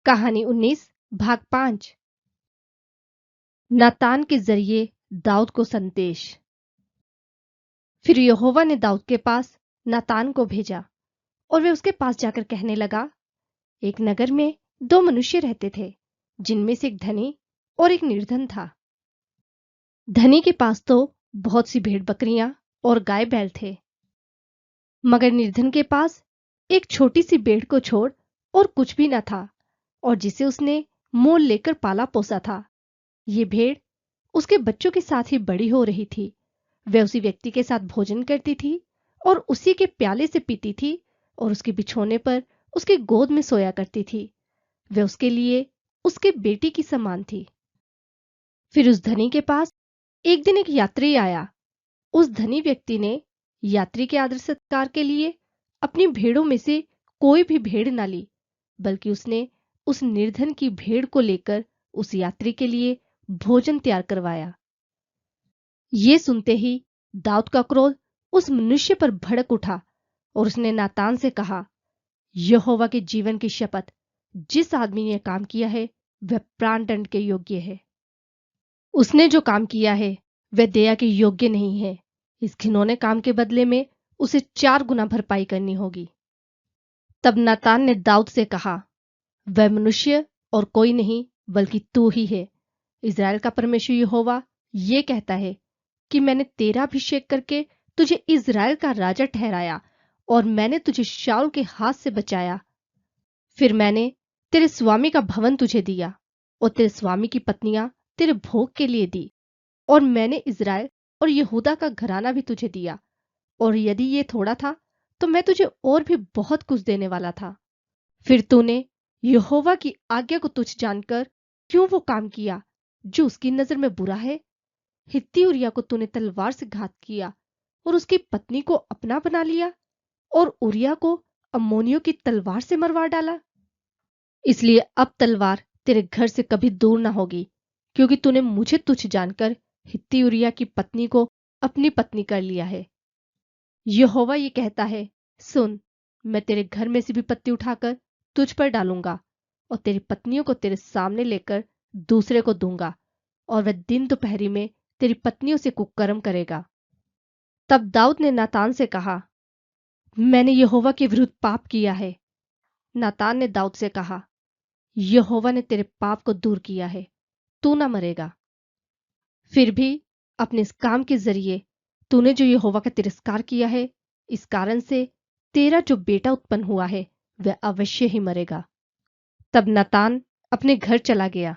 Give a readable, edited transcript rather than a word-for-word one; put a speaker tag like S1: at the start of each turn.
S1: कहानी 19 भाग 5। नातान के जरिए दाऊद को संदेश। फिर यहोवा ने दाऊद के पास नातान को भेजा और वे उसके पास जाकर कहने लगा, एक नगर में दो मनुष्य रहते थे, जिनमें से एक धनी और एक निर्धन था। धनी के पास तो बहुत सी भेड़ बकरियां और गाय बैल थे, मगर निर्धन के पास एक छोटी सी भेड़ को छोड़ और कुछ भी न था, और जिसे उसने मोल लेकर पाला पोसा था। ये भेड़ उसके बच्चों के साथ ही बड़ी हो रही थी। वह उसी व्यक्ति के साथ भोजन करती थी और उसी के प्याले से पीती थी और उसके बिछोने पर उसकी गोद में सोया करती थी। वह उसके लिए उसके बेटी की समान थी। फिर उस धनी के पास एक दिन एक यात्री आया। उस धनी व्यक्ति ने यात्री के आदर सत्कार के लिए अपनी भेड़ों में से कोई भी भेड़ न ली, बल्कि उसने उस निर्धन की भेड़ को लेकर उस यात्री के लिए भोजन तैयार करवाया। ये सुनते ही दाऊद का क्रोध उस मनुष्य पर भड़क उठा और उसने नातान से कहा, यहोवा के जीवन की शपथ, जिस आदमी ने काम किया है वह प्राण दंड के योग्य है। उसने जो काम किया है वह दया के योग्य नहीं है। इस घिनौने काम के बदले में उसे 4 गुना भरपाई करनी होगी। तब नातान ने दाऊद से कहा, वह मनुष्य और कोई नहीं बल्कि तू ही है। इज़राइल का परमेश्वर यहोवा ये कहता है कि मैंने तेरा अभिषेक करके तुझे इज़राइल का राजा ठहराया और मैंने तुझे शाऊल के हाथ से बचाया। फिर मैंने तेरे स्वामी का भवन तुझे दिया और तेरे स्वामी की पत्नियां तेरे भोग के लिए दी, और मैंने इज़राइल और यहूदा का घराना भी तुझे दिया। और यदि ये थोड़ा था तो मैं तुझे और भी बहुत कुछ देने वाला था। फिर तूने यहोवा की आज्ञा को तुच्छ जानकर क्यों वो काम किया जो उसकी नजर में बुरा है? हित्ती उरिय्याह को तूने तलवार से घात किया और उसकी पत्नी को अपना बना लिया, और उरिय्याह को अम्मोनियों की तलवार से मरवा डाला। इसलिए अब तलवार तेरे घर से कभी दूर ना होगी, क्योंकि तूने मुझे तुच्छ जानकर हित्ती उरिय्याह की पत्नी को अपनी पत्नी कर लिया है। यहोवा ये कहता है, सुन, मैं तेरे घर में से भी पत्ती उठाकर तुझ पर डालूंगा और तेरी पत्नियों को तेरे सामने लेकर दूसरे को दूंगा, और वह दिन दोपहरी में तेरी पत्नियों से कुकर्म करेगा। तब दाऊद ने नातान से कहा, मैंने यहोवा के विरुद्ध पाप किया है। नातान ने दाऊद से कहा, यहोवा ने तेरे पाप को दूर किया है, तू ना मरेगा। फिर भी अपने इस काम के जरिए तूने जो यहोवा का तिरस्कार किया है, इस कारण से तेरा जो बेटा उत्पन्न हुआ है वह अवश्य ही मरेगा। तब नातान अपने घर चला गया।